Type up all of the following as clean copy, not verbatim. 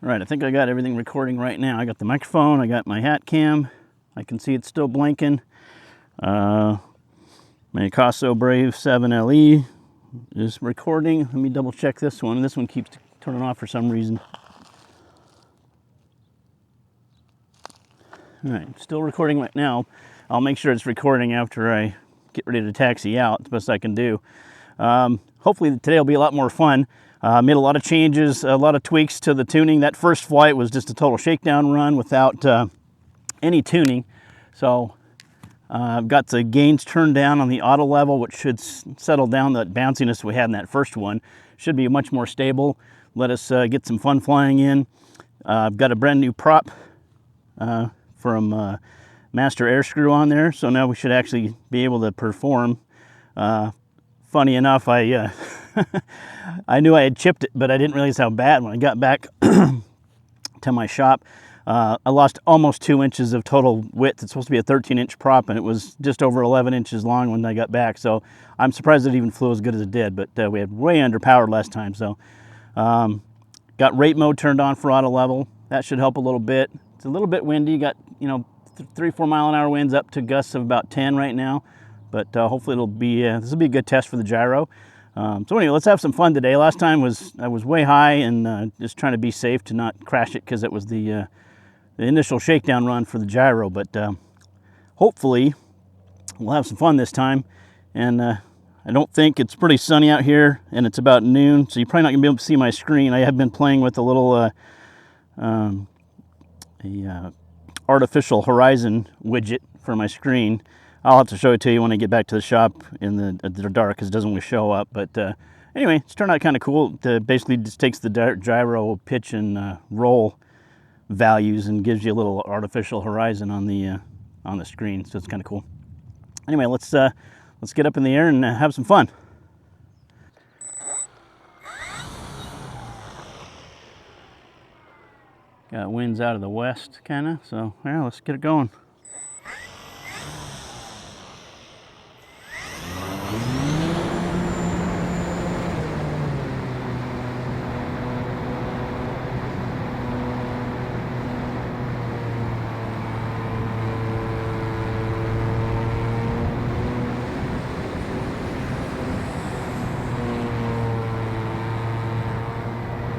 All right, I think I got everything recording right now. I got the microphone, I got my hat cam. I can see it's still blinking. My Casa Brave 7LE is recording. Let me double check this one. This one keeps turning off for some reason. All right, still recording right now. I'll make sure it's recording after I get ready to taxi out. It's the best I can do. Hopefully today will be a lot more fun. Made a lot of changes, a lot of tweaks to the tuning. That first flight was just a total shakedown run without any tuning. So I've got the gains turned down on the auto level, which should settle down that bounciness we had in that first one. Should be much more stable. Let us get some fun flying in. I've got a brand new prop from Master Air Screw on there, so now we should actually be able to perform. Funny enough, I I knew I had chipped it, but I didn't realize how bad. When I got back to my shop, I lost almost 2 inches of total width. It's supposed to be a 13-inch prop, and it was just over 11 inches long when I got back. So I'm surprised it even flew as good as it did, but we had way underpowered last time. So got rate mode turned on for auto level. That should help a little bit. It's a little bit windy. Got, 3-4 mile an hour winds up to gusts of about 10 right now. But hopefully it'll be, this will be a good test for the gyro. So anyway, let's have some fun today. Last time I was way high and just trying to be safe to not crash it because it was the initial shakedown run for the gyro. But hopefully we'll have some fun this time. And I don't think it's pretty sunny out here, and it's about noon, so you're probably not gonna be able to see my screen. I have been playing with a little artificial horizon widget for my screen. I'll have to show it to you when I get back to the shop in the dark, because it doesn't really show up. But anyway, it's turned out kind of cool. It basically just takes the gyro pitch and roll values and gives you a little artificial horizon on the screen. So it's kind of cool. Anyway, let's get up in the air and have some fun. Got winds out of the west, kind of. So yeah, let's get it going.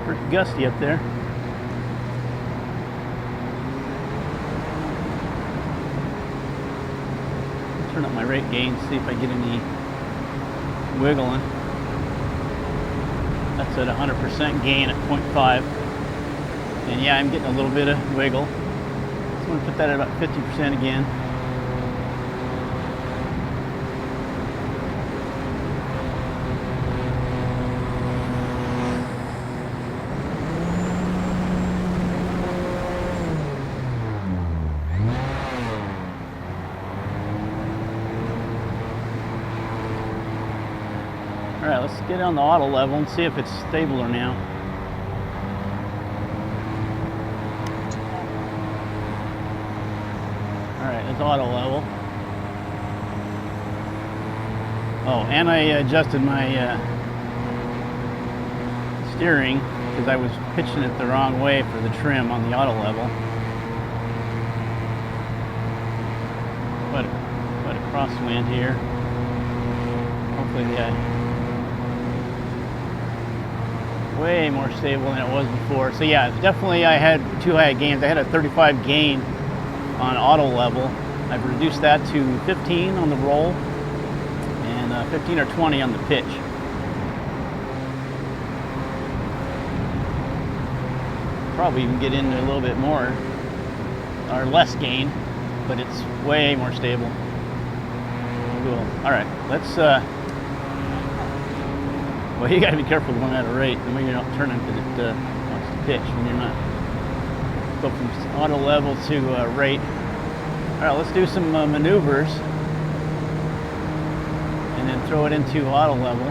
Pretty gusty up there. Turn up my rate gain, see if I get any wiggling. That's at 100% gain at 0.5. And yeah, I'm getting a little bit of wiggle. So I'm going to put that at about 50% again. All right, let's get on the auto level and see if it's stabler now. All right, it's auto level. Oh, and I adjusted my steering because I was pitching it the wrong way for the trim on the auto level. Quite a crosswind here. Hopefully way more stable than it was before. So yeah, definitely I had too high gains. I had a 35 gain on auto level. I've reduced that to 15 on the roll and 15 or 20 on the pitch. Probably even get into a little bit more or less gain, but it's way more stable. Cool. All right, let's well, you gotta be careful going at a rate, and when you're not turning because it wants to pitch when you're not. Go from auto level to rate. All right, let's do some maneuvers, and then throw it into auto level.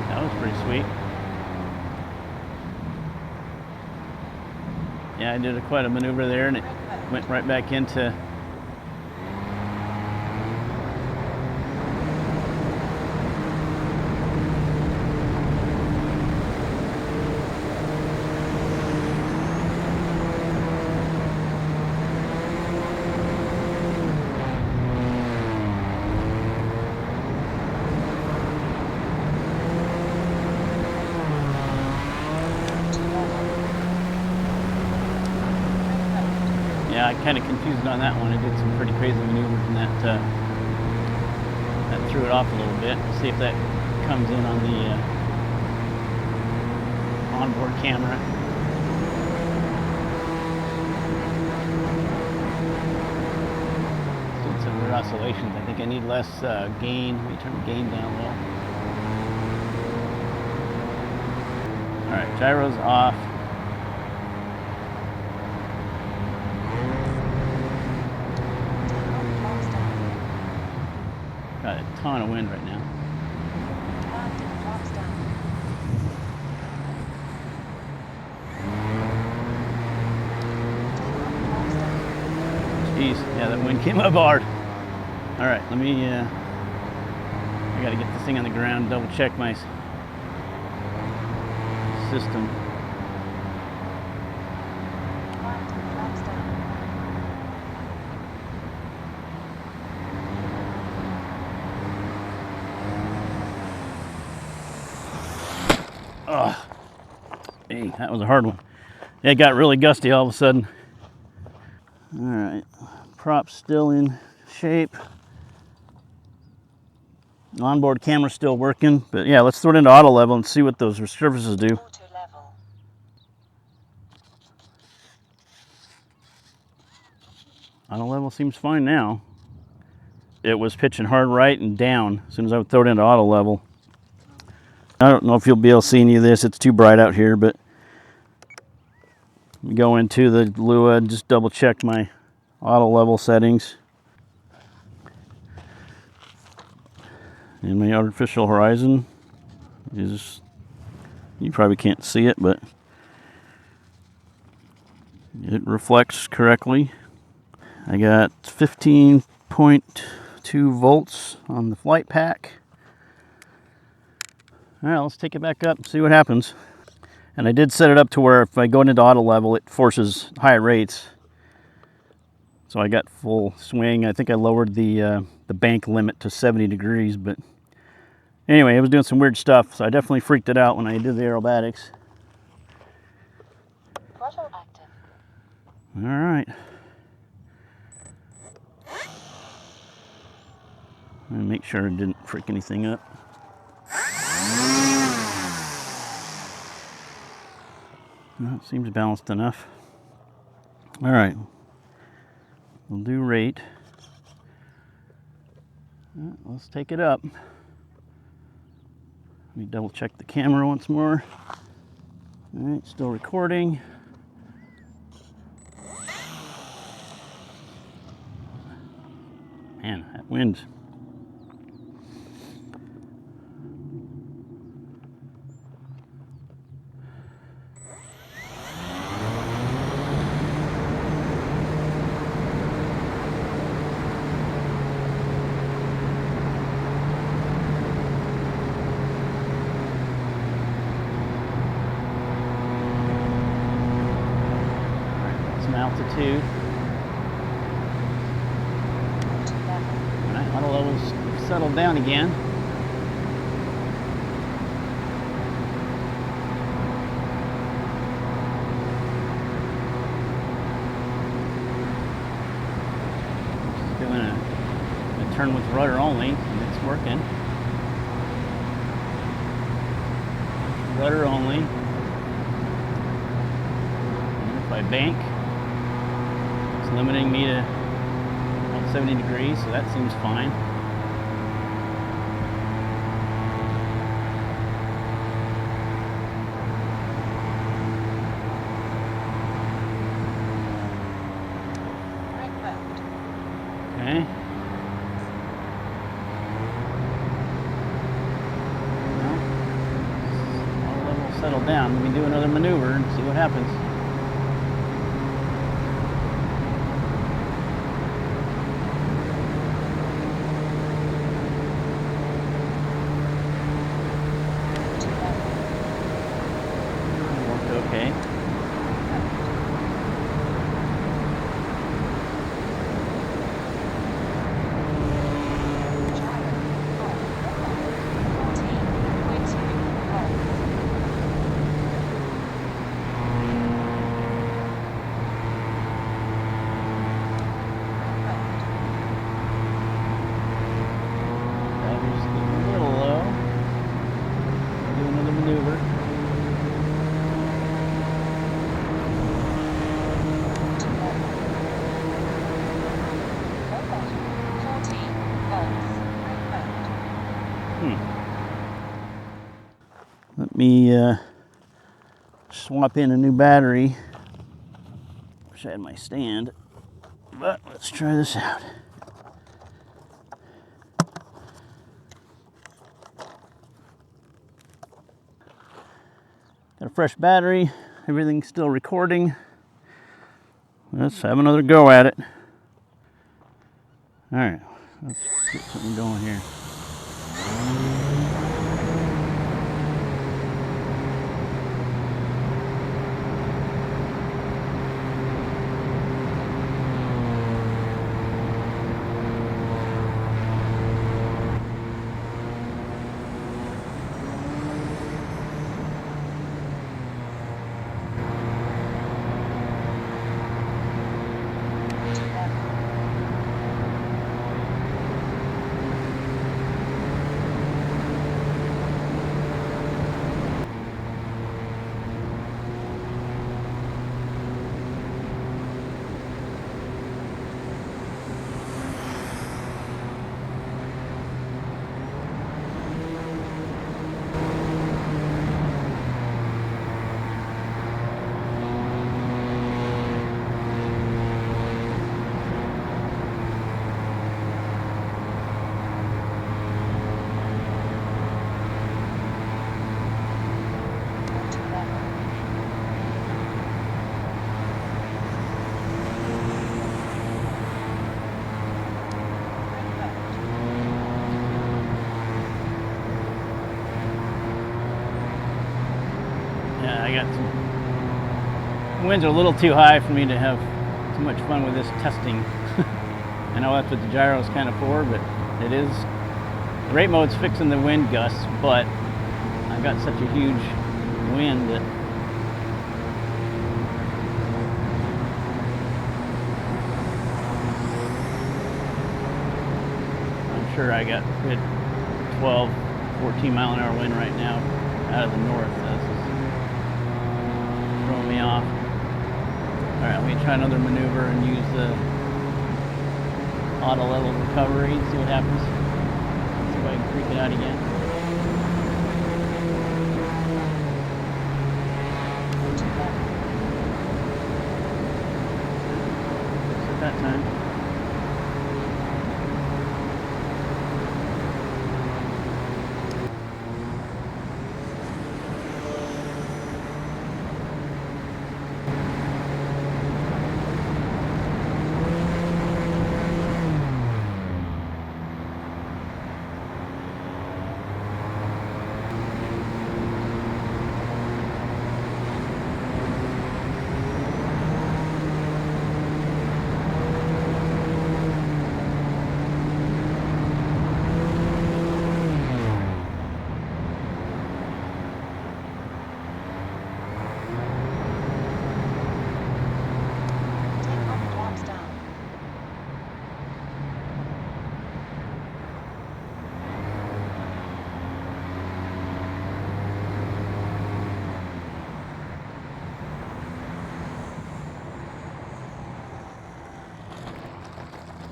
That was pretty sweet. Yeah, I did quite a maneuver there, and it went right back into. Yeah, I kind of confused on that one. I did some pretty crazy maneuvers, and that threw it off a little bit. We'll see if that comes in on the onboard camera. Doing some weird oscillations. I think I need less gain. Let me turn the gain down low. All right, gyro's off. Got a ton of wind right now. Jeez, yeah, that wind came up hard. All right, let me, I gotta get this thing on the ground, double check my system. Oh, hey, that was a hard one. It got really gusty all of a sudden. All right, prop's still in shape. Onboard camera's still working, but yeah, let's throw it into auto level and see what those surfaces do. Auto level seems fine now. It was pitching hard right and down as soon as I would throw it into auto level. I don't know if you'll be able to see any of this. It's too bright out here, but go into the Lua and just double check my auto level settings. And my artificial horizon is, you probably can't see it, but it reflects correctly. I got 15.2 volts on the flight pack. All right, let's take it back up and see what happens. And I did set it up to where if I go into auto level, it forces high rates. So I got full swing. I think I lowered the bank limit to 70 degrees, but anyway, it was doing some weird stuff, so I definitely freaked it out when I did the aerobatics. All right. Let me make sure it didn't freak anything up. Well, it seems balanced enough. All right, we'll do rate. Let's take it up. Let me double check the camera once more. All right, still recording. Man, that wind. Altitude. All right, auto levels settled down again. Just doing a turn with rudder only, and it's working. Rudder only. And if I bank, limiting me to about 70 degrees, so that seems fine. Okay. Well, all level settled down. Let me do another maneuver and see what happens. let me swap in a new battery. Wish I had my stand, but let's try this out. Got a fresh battery, everything's still recording. Let's have another go at it. All right, let's get something going here. Yeah, I got some winds are a little too high for me to have too much fun with this testing. I know that's what the gyro is kind of for, but it is. The rate mode's fixing the wind gusts, but I've got such a huge wind that I'm sure I got good 12, 14 mile an hour wind right now out of the north. This is throwing me off. All right, let me try another maneuver and use the auto level recovery and see what happens. See if I can freak it out again. At that time.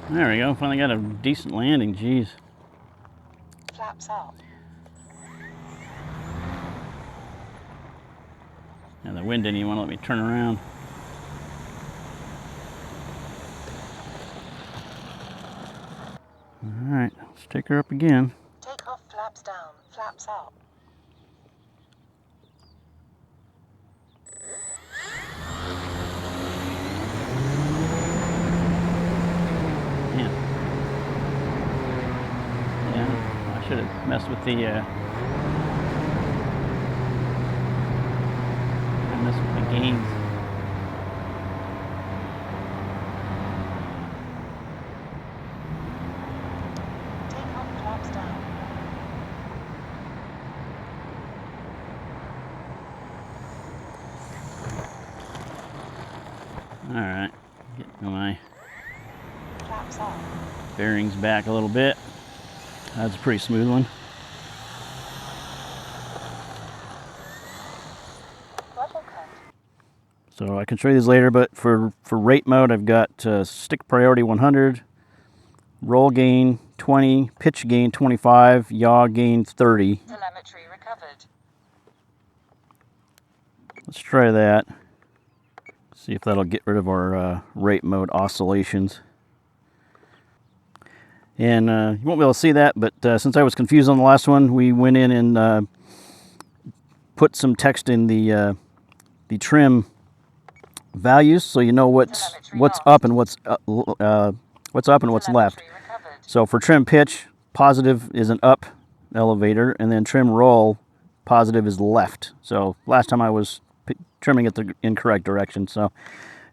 There we go, finally got a decent landing, geez. Flaps up. And the wind didn't even want to let me turn around. Alright, let's take her up again. Take off flaps down, flaps up. I should have messed with the gains. Take off flaps down. All right, getting my Flaps up. bearings back a little bit. That's a pretty smooth one. So I can show you these later, but for rate mode, I've got stick priority 100, roll gain 20, pitch gain 25, yaw gain 30. Telemetry recovered. let's try that. See if that'll get rid of our rate mode oscillations. And you won't be able to see that, but since I was confused on the last one, we went in and put some text in the trim values, so you know what's up and what's up and what's left. So for trim pitch, positive is an up elevator, and then trim roll, positive is left. So last time I was trimming it the incorrect direction. So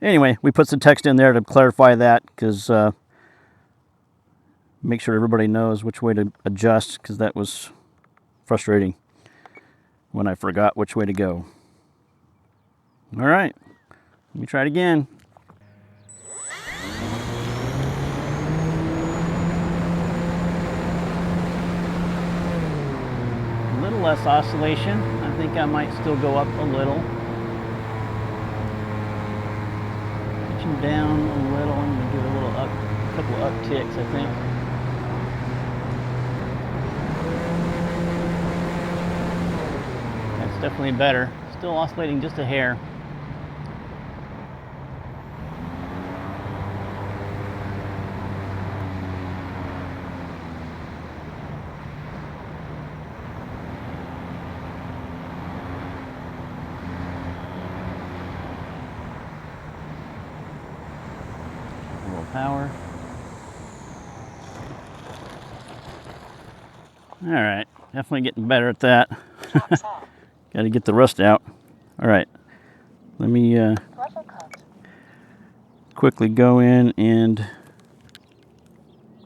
anyway, we put some text in there to clarify that, because make sure everybody knows which way to adjust, because that was frustrating when I forgot which way to go. All right, let me try it again. A little less oscillation. I think I might still go up a little. Pitching down a little. I'm going to give it a little up, a couple of upticks, I think. That's definitely better. Still oscillating just a hair. Power. All right, definitely getting better at that. Got to get the rust out. All right, let me quickly go in and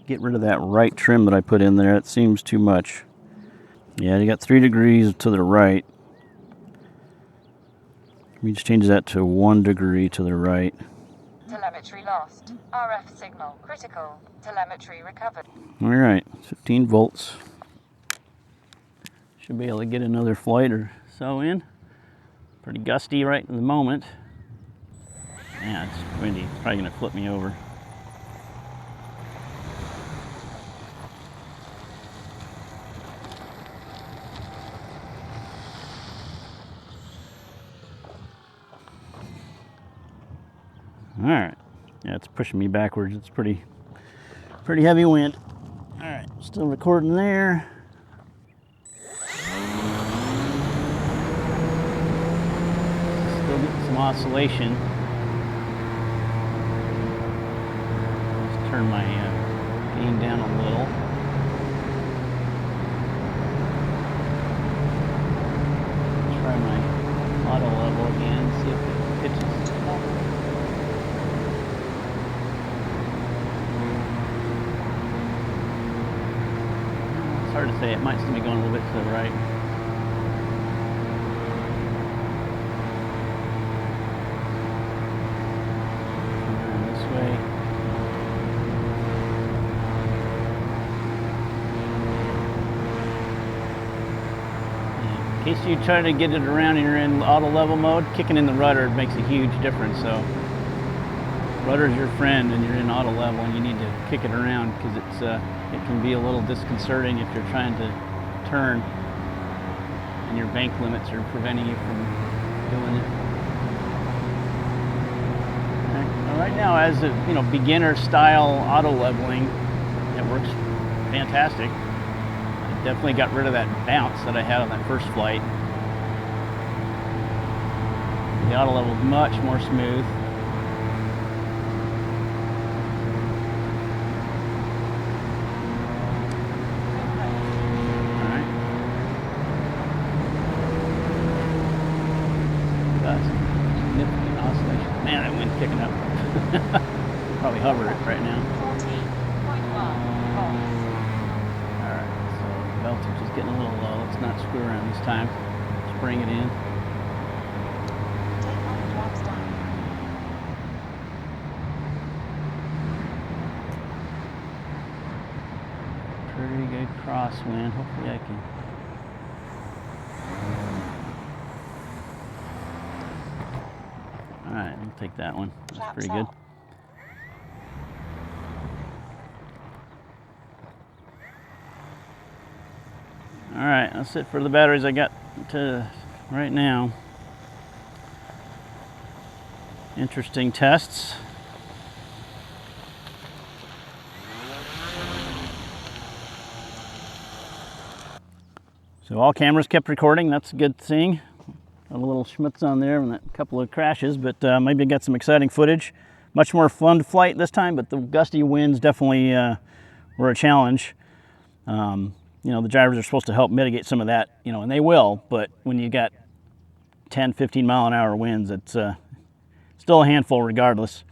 get rid of that right trim that I put in there. It seems too much. Yeah, you got 3 degrees to the right. Let me just change that to 1 degree to the right. Telemetry lost. RF signal critical. Telemetry recovered. All right, 15 volts. Should be able to get another flight or so in. Pretty gusty right in the moment. Yeah, it's windy. It's probably going to flip me over. All right. Yeah, it's pushing me backwards. It's pretty heavy wind. All right, still recording there. Still getting some oscillation. Let's turn my gain down a little. Try my auto level again, see if it pitches. It's hard to say. It might still be going a little bit to the right. And this way. In case you try to get it around and you're in auto level mode, kicking in the rudder makes a huge difference. So rudder's your friend and you're in auto level, and you need to kick it around, because it can be a little disconcerting if you're trying to turn and your bank limits are preventing you from doing it. Right now, as a beginner style auto leveling, it works fantastic. I definitely got rid of that bounce that I had on that first flight. The auto level is much more smooth. Significant oscillation. Man, that wind's kicking up. Probably hover it right now. 14.1 volts. Alright, so the voltage is getting a little low. Let's not screw around this time. Let's bring it in. Take on drops down. Pretty good crosswind. Hopefully I can. Alright, I'll take that one. That's pretty good. Alright, that's it for the batteries I got to right now. Interesting tests. So all cameras kept recording. That's a good thing. Got a little schmutz on there and a couple of crashes, but maybe I got some exciting footage. Much more fun flight this time, but the gusty winds definitely were a challenge. You know, the drivers are supposed to help mitigate some of that, you know, and they will, but when you got 10, 15 mile an hour winds, it's still a handful regardless.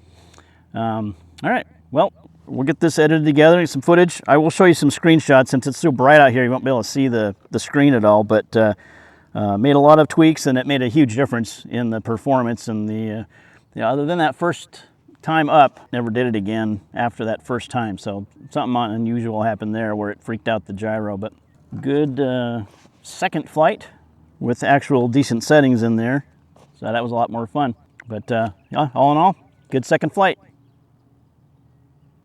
All right, well, we'll get this edited together, get some footage. I will show you some screenshots. Since it's so bright out here, you won't be able to see the screen at all, but made a lot of tweaks, and it made a huge difference in the performance. And the other than that first time up, never did it again after that first time. So something unusual happened there where it freaked out the gyro. But good second flight with actual decent settings in there. So that was a lot more fun. But yeah, all in all, good second flight.